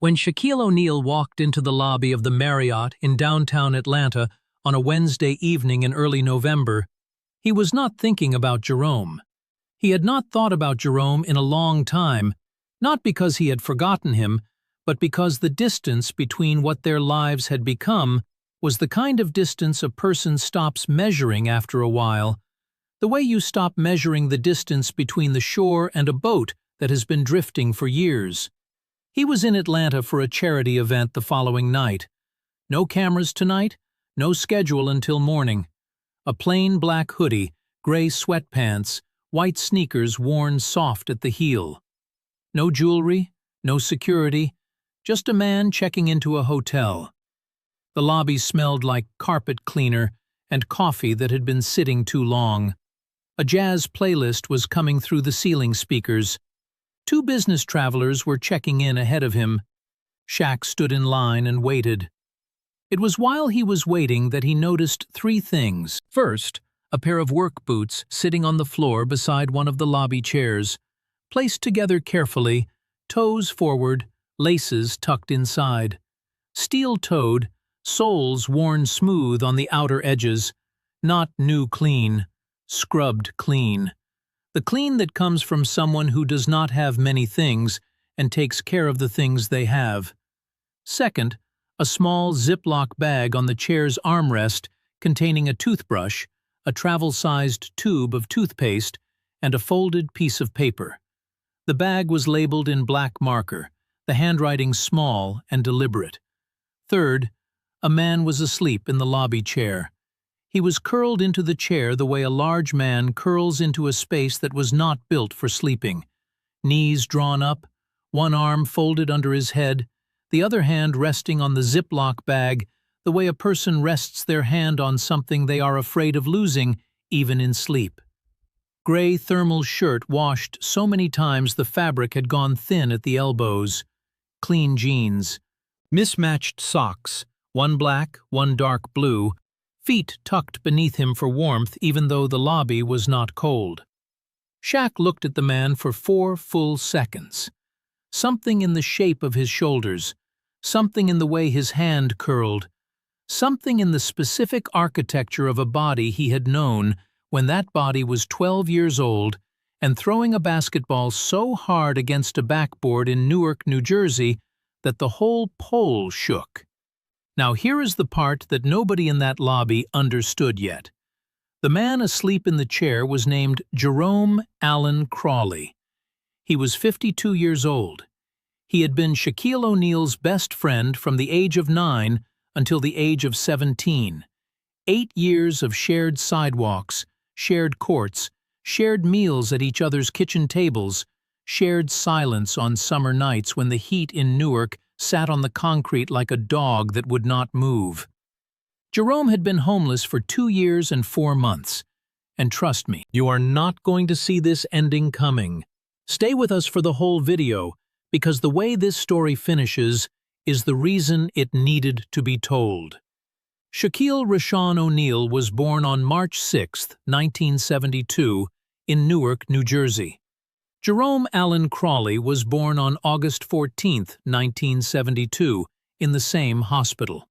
When Shaquille O'Neal walked into the lobby of the Marriott in downtown Atlanta on a Wednesday evening in early November, he was not thinking about Jerome. He had not thought about Jerome in a long time, not because he had forgotten him, but because the distance between what their lives had become was the kind of distance a person stops measuring after a while, the way you stop measuring the distance between the shore and a boat that has been drifting for years. He was in Atlanta for a charity event the following night. No cameras tonight, no schedule until morning. A plain black hoodie, gray sweatpants, white sneakers worn soft at the heel. No jewelry, no security, just a man checking into a hotel. The lobby smelled like carpet cleaner and coffee that had been sitting too long. A jazz playlist was coming through the ceiling speakers. Two business travelers were checking in ahead of him. Shaq stood in line and waited. It was while he was waiting that he noticed three things. First, a pair of work boots sitting on the floor beside one of the lobby chairs, placed together carefully, toes forward, laces tucked inside. Steel-toed, soles worn smooth on the outer edges, not new clean, scrubbed clean. The clean that comes from someone who does not have many things and takes care of the things they have. Second, a small Ziploc bag on the chair's armrest containing a toothbrush, a travel-sized tube of toothpaste, and a folded piece of paper. The bag was labeled in black marker, the handwriting small and deliberate. Third, a man was asleep in the lobby chair. He was curled into the chair the way a large man curls into a space that was not built for sleeping. Knees drawn up, one arm folded under his head, the other hand resting on the Ziploc bag the way a person rests their hand on something they are afraid of losing, even in sleep. Gray thermal shirt washed so many times the fabric had gone thin at the elbows. Clean jeans. Mismatched socks, one black, one dark blue, feet tucked beneath him for warmth even though the lobby was not cold. Shaq looked at the man for 4 full seconds. Something in the shape of his shoulders, something in the way his hand curled, something in the specific architecture of a body he had known when that body was 12 years old and throwing a basketball so hard against a backboard in Newark, New Jersey, that the whole pole shook. Now here is the part that nobody in that lobby understood yet. The man asleep in the chair was named Jerome Allen Crawley. He was 52 years old. He had been Shaquille O'Neal's best friend from the age of 9 until the age of 17. 8 years of shared sidewalks, shared courts, shared meals at each other's kitchen tables, shared silence on summer nights when the heat in Newark sat on the concrete like a dog that would not move. Jerome had been homeless for 2 years and 4 months. And trust me, you are not going to see this ending coming. Stay with us for the whole video, because the way this story finishes is the reason it needed to be told. Shaquille Rashawn O'Neal was born on March 6, 1972, in Newark, New Jersey. Jerome Allen Crawley was born on August 14, 1972, in the same hospital.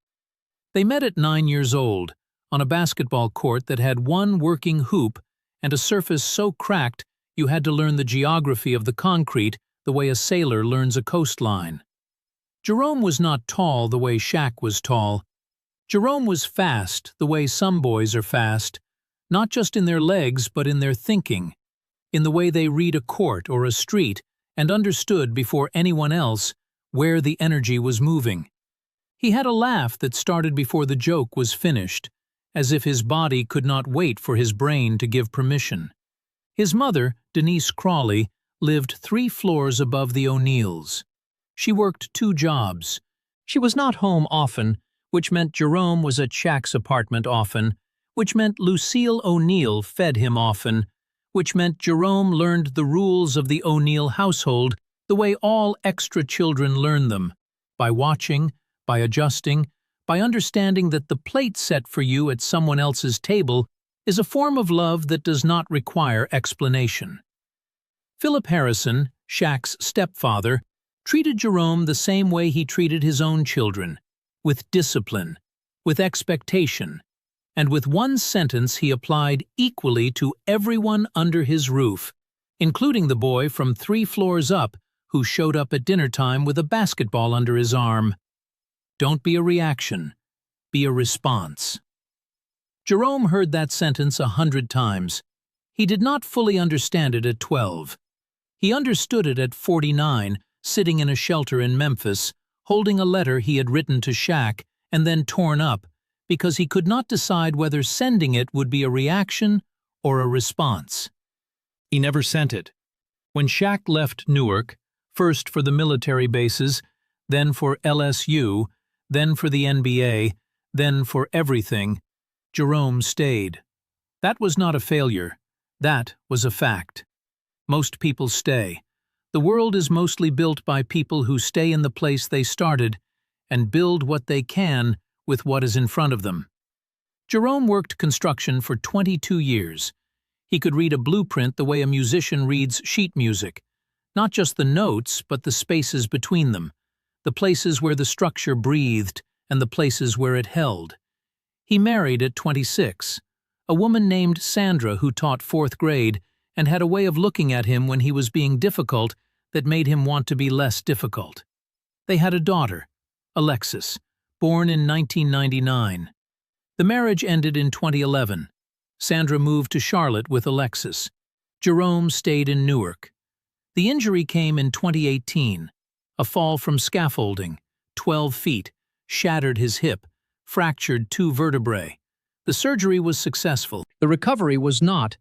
They met at 9 years old, on a basketball court that had one working hoop and a surface so cracked you had to learn the geography of the concrete the way a sailor learns a coastline. Jerome was not tall the way Shaq was tall. Jerome was fast the way some boys are fast, not just in their legs but in their thinking, in the way they read a court or a street and understood before anyone else where the energy was moving. He had a laugh that started before the joke was finished, as if his body could not wait for his brain to give permission. His mother, Denise Crawley, lived 3 floors above the O'Neals. She worked 2 jobs. She was not home often, which meant Jerome was at Shaq's apartment often, which meant Lucille O'Neal fed him often, which meant Jerome learned the rules of the O'Neal household the way all extra children learn them, by watching, by adjusting, by understanding that the plate set for you at someone else's table is a form of love that does not require explanation. Philip Harrison, Shaq's stepfather, treated Jerome the same way he treated his own children, with discipline, with expectation, and with one sentence he applied equally to everyone under his roof, including the boy from 3 floors up who showed up at dinner time with a basketball under his arm. Don't be a reaction, be a response. Jerome heard that sentence 100 times. He did not fully understand it at 12. He understood it at 49, sitting in a shelter in Memphis, holding a letter he had written to Shaq and then torn up, because he could not decide whether sending it would be a reaction or a response. He never sent it. When Shaq left Newark, first for the military bases, then for LSU, then for the NBA, then for everything, Jerome stayed. That was not a failure. That was a fact. Most people stay. The world is mostly built by people who stay in the place they started and build what they can with what is in front of them. Jerome worked construction for 22 years. He could read a blueprint the way a musician reads sheet music, not just the notes, but the spaces between them, the places where the structure breathed and the places where it held. He married at 26, a woman named Sandra who taught 4th grade and had a way of looking at him when he was being difficult that made him want to be less difficult. They had a daughter, Alexis, born in 1999. The marriage ended in 2011. Sandra moved to Charlotte with Alexis. Jerome stayed in Newark. The injury came in 2018. A fall from scaffolding, 12 feet, shattered his hip, fractured 2 vertebrae. The surgery was successful. The recovery was not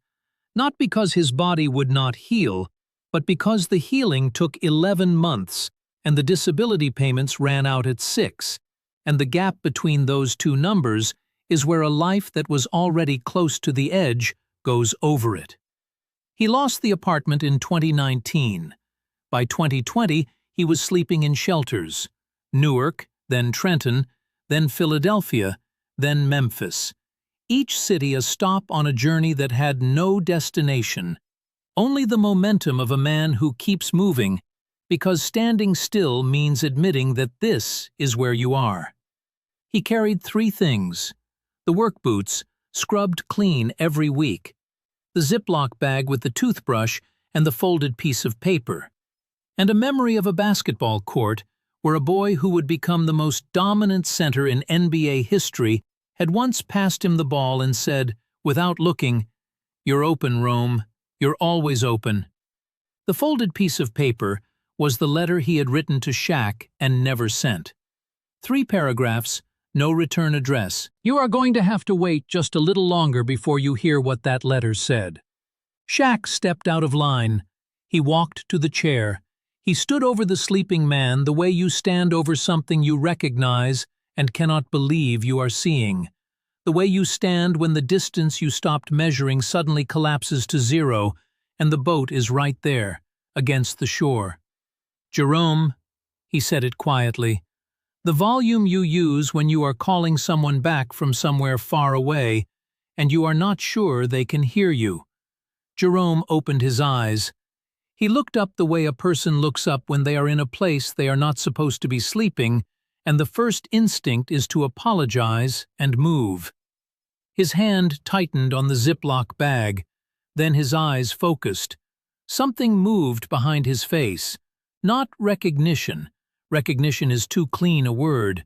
because his body would not heal, but because the healing took 11 months, and the disability payments ran out at 6, and the gap between those 2 numbers is where a life that was already close to the edge goes over it. He lost the apartment in 2019. By 2020, he was sleeping in shelters. Newark, then Trenton, then Philadelphia, then Memphis. Each city a stop on a journey that had no destination, only the momentum of a man who keeps moving, because standing still means admitting that this is where you are. He carried 3 things: the work boots, scrubbed clean every week, the Ziploc bag with the toothbrush and the folded piece of paper, and a memory of a basketball court where a boy who would become the most dominant center in NBA history had once passed him the ball and said, without looking, "You're open, Rome. You're always open." The folded piece of paper was the letter he had written to Shaq and never sent. 3 paragraphs, no return address. You are going to have to wait just a little longer before you hear what that letter said. Shaq stepped out of line. He walked to the chair. He stood over the sleeping man the way you stand over something you recognize and cannot believe you are seeing. The way you stand when the distance you stopped measuring suddenly collapses to 0 and the boat is right there, against the shore. "Jerome," he said it quietly, "the volume you use when you are calling someone back from somewhere far away, and you are not sure they can hear you." Jerome opened his eyes. He looked up the way a person looks up when they are in a place they are not supposed to be sleeping, and the first instinct is to apologize and move. His hand tightened on the Ziploc bag, then his eyes focused. Something moved behind his face. Not recognition. Recognition is too clean a word.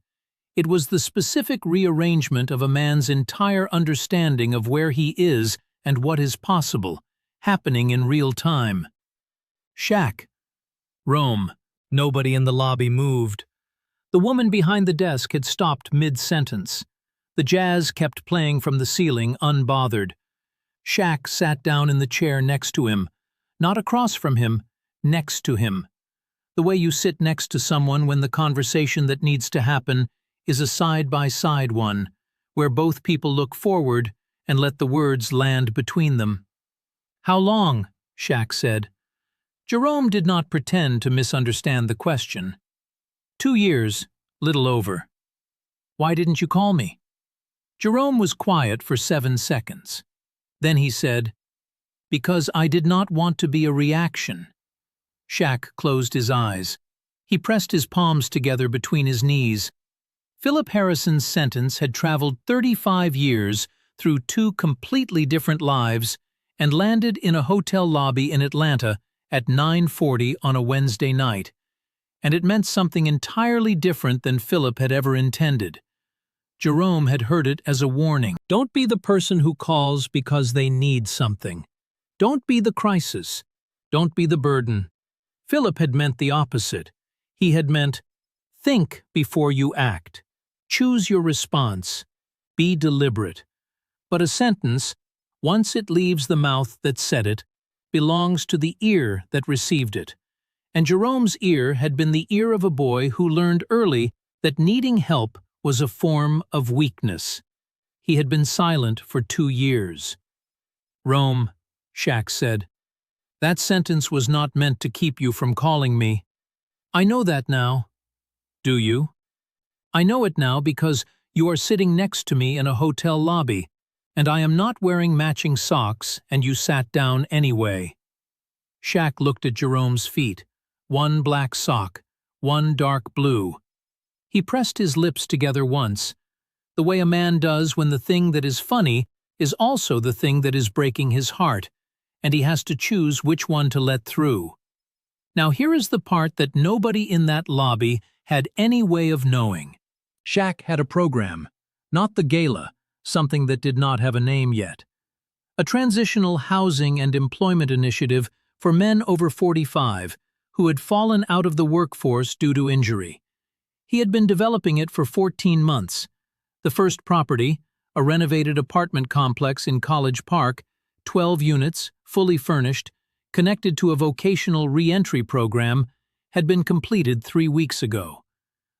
It was the specific rearrangement of a man's entire understanding of where he is and what is possible, happening in real time. Shaq. Rome. Nobody in the lobby moved. The woman behind the desk had stopped mid-sentence. The jazz kept playing from the ceiling, unbothered. Shaq sat down in the chair next to him, not across from him, next to him. The way you sit next to someone when the conversation that needs to happen is a side-by-side one, where both people look forward and let the words land between them. "How long?" Shaq said. Jerome did not pretend to misunderstand the question. 2 years, little over. "Why didn't you call me?" Jerome was quiet for 7 seconds. Then he said, "Because I did not want to be a reaction." Shaq closed his eyes. He pressed his palms together between his knees. Philip Harrison's sentence had traveled 35 years through two completely different lives and landed in a hotel lobby in Atlanta at 9:40 on a Wednesday night. And it meant something entirely different than Philip had ever intended. Jerome had heard it as a warning. Don't be the person who calls because they need something. Don't be the crisis. Don't be the burden. Philip had meant the opposite. He had meant, think before you act. Choose your response. Be deliberate. But a sentence, once it leaves the mouth that said it, belongs to the ear that received it. And Jerome's ear had been the ear of a boy who learned early that needing help was a form of weakness. He had been silent for 2 years. Rome, Shaq said, that sentence was not meant to keep you from calling me. I know that now. Do you? I know it now because you are sitting next to me in a hotel lobby, and I am not wearing matching socks, and you sat down anyway. Shaq looked at Jerome's feet, one black sock, one dark blue. He pressed his lips together once, the way a man does when the thing that is funny is also the thing that is breaking his heart, and he has to choose which one to let through. Now here is the part that nobody in that lobby had any way of knowing. Shaq had a program, not the gala, something that did not have a name yet. A transitional housing and employment initiative for men over 45 who had fallen out of the workforce due to injury. He had been developing it for 14 months. The first property, a renovated apartment complex in College Park, 12 units, fully furnished, connected to a vocational re-entry program, had been completed 3 weeks ago.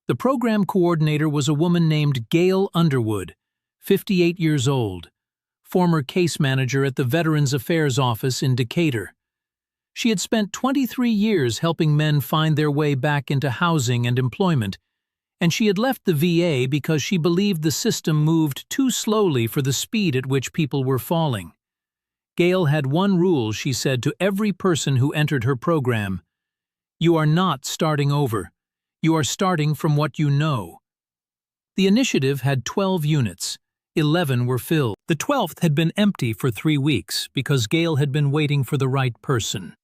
The program coordinator was a woman named Gail Underwood, 58 years old, former case manager at the Veterans Affairs Office in Decatur. She had spent 23 years helping men find their way back into housing and employment, and she had left the VA because she believed the system moved too slowly for the speed at which people were falling. Gail had one rule, she said to every person who entered her program: you are not starting over. You are starting from what you know. The initiative had 12 units. 11 were filled. The 12th had been empty for 3 weeks because Gail had been waiting for the right person.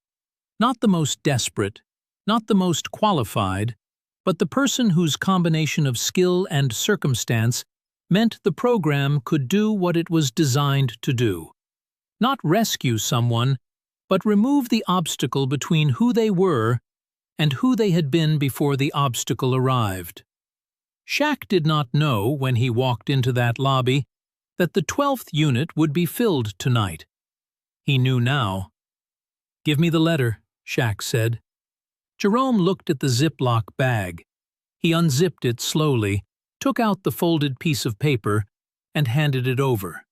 Not the most desperate, not the most qualified, but the person whose combination of skill and circumstance meant the program could do what it was designed to do. Not rescue someone, but remove the obstacle between who they were and who they had been before the obstacle arrived. Shaq did not know, when he walked into that lobby, that the 12th unit would be filled tonight. He knew now. "Give me the letter," Shaq said. Jerome looked at the Ziploc bag. He unzipped it slowly, took out the folded piece of paper, and handed it over.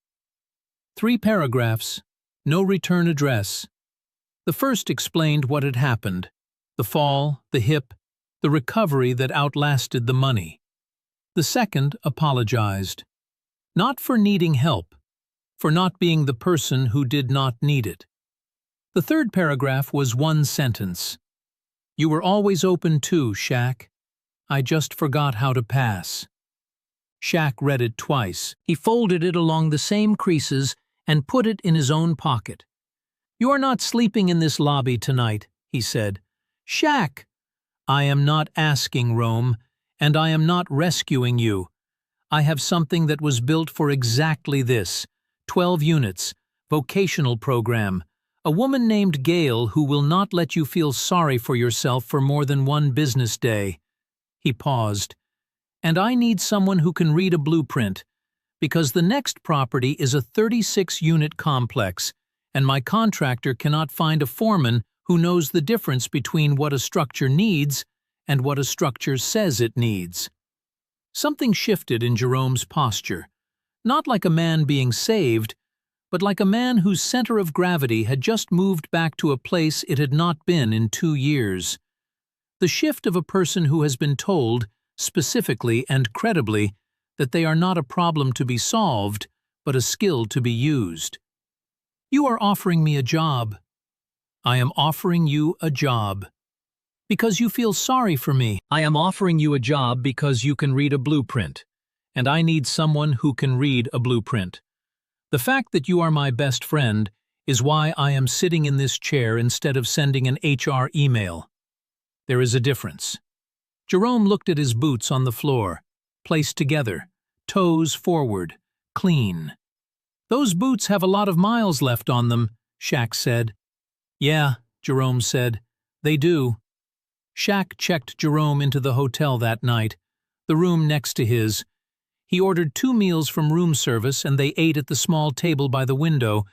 3 paragraphs, no return address. The first explained what had happened: the fall, the hip, the recovery that outlasted the money. The second apologized. Not for needing help, for not being the person who did not need it. The third paragraph was one sentence. "You were always open too, Shaq. I just forgot how to pass." Shaq read it twice. He folded it along the same creases and put it in his own pocket. "You are not sleeping in this lobby tonight," he said. "Shaq!" "I am not asking, Rome, and I am not rescuing you. I have something that was built for exactly this: 12 units, vocational program, a woman named Gail who will not let you feel sorry for yourself for more than 1 business day." He paused. "And I need someone who can read a blueprint, because the next property is a 36-unit complex, and my contractor cannot find a foreman who knows the difference between what a structure needs and what a structure says it needs." Something shifted in Jerome's posture, not like a man being saved, but like a man whose center of gravity had just moved back to a place it had not been in 2 years. The shift of a person who has been told, specifically and credibly, that they are not a problem to be solved, but a skill to be used. "You are offering me a job." "I am offering you a job." Because you feel sorry for me. I am offering you a job because you can read a blueprint, and I need someone who can read a blueprint. The fact that you are my best friend is why I am sitting in this chair instead of sending an HR email. There is a difference. Jerome looked at his boots on the floor, placed together, toes forward, clean. Those boots have a lot of miles left on them, Shaq said. Yeah, Jerome said, they do. Shaq checked Jerome into the hotel that night, the room next to his. He ordered 2 meals from room service and they ate at the small table by the window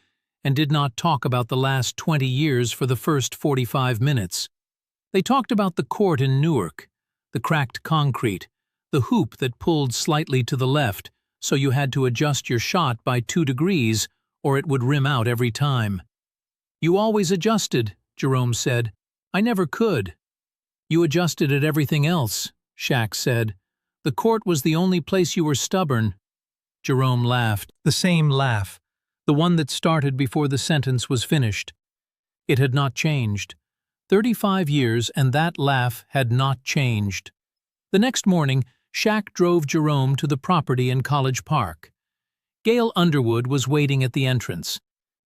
and did not talk about the last 20 years for the first 45 minutes. They talked about the court in Newark, the cracked concrete, the hoop that pulled slightly to the left so you had to adjust your shot by 2 degrees or it would rim out every time. You always adjusted, Jerome said. I never could. You adjusted at everything else, Shaq said. The court was the only place you were stubborn. Jerome laughed, the same laugh, the one that started before the sentence was finished. It had not changed. 35 years and that laugh had not changed. The next morning, Shaq drove Jerome to the property in College Park. Gail Underwood was waiting at the entrance,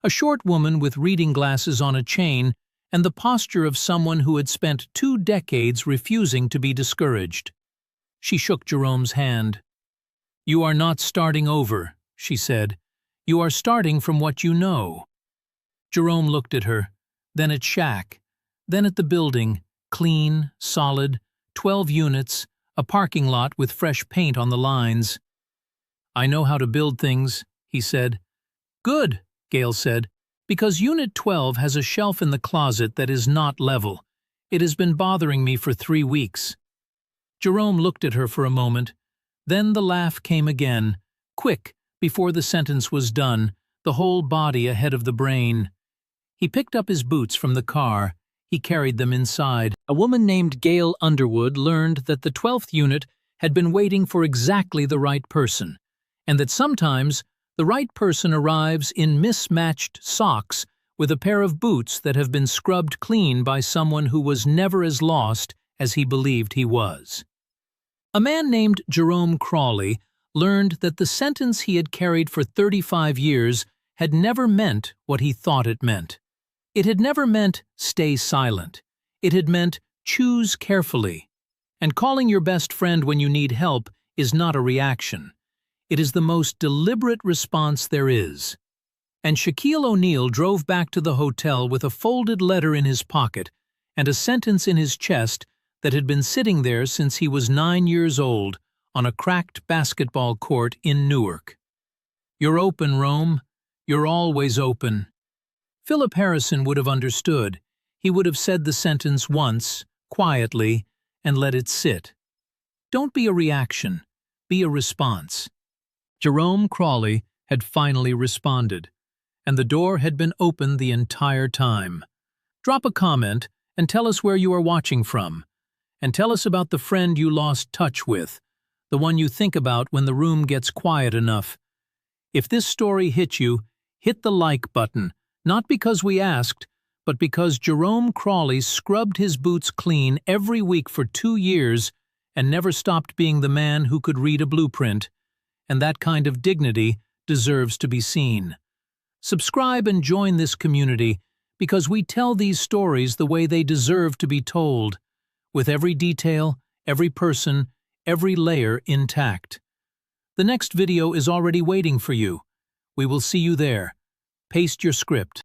a short woman with reading glasses on a chain and the posture of someone who had spent 2 decades refusing to be discouraged. She shook Jerome's hand. You are not starting over, she said. You are starting from what you know. Jerome looked at her, then at Shaq, then at the building, clean, solid, 12 units, a parking lot with fresh paint on the lines. I know how to build things, he said. Good, Gail said, because Unit 12 has a shelf in the closet that is not level. It has been bothering me for 3 weeks. Jerome looked at her for a moment. Then the laugh came again, quick, before the sentence was done, the whole body ahead of the brain. He picked up his boots from the car. He carried them inside. A woman named Gail Underwood learned that the 12th unit had been waiting for exactly the right person, and that sometimes the right person arrives in mismatched socks with a pair of boots that have been scrubbed clean by someone who was never as lost as he believed he was. A man named Jerome Crawley learned that the sentence he had carried for 35 years had never meant what he thought it meant. It had never meant stay silent. It had meant choose carefully. And calling your best friend when you need help is not a reaction. It is the most deliberate response there is. And Shaquille O'Neal drove back to the hotel with a folded letter in his pocket and a sentence in his chest that had been sitting there since he was 9 years old on a cracked basketball court in Newark. You're open, Rome. You're always open. Philip Harrison would have understood. He would have said the sentence once, quietly, and let it sit. Don't be a reaction. Be a response. Jerome Crawley had finally responded, and the door had been open the entire time. Drop a comment and tell us where you are watching from. And tell us about the friend you lost touch with, the one you think about when the room gets quiet enough. If this story hit you, hit the like button, not because we asked, but because Jerome Crawley scrubbed his boots clean every week for 2 years and never stopped being the man who could read a blueprint, and that kind of dignity deserves to be seen. Subscribe and join this community because we tell these stories the way they deserve to be told, with every detail, every person, every layer intact. The next video is already waiting for you. We will see you there. Paste your script.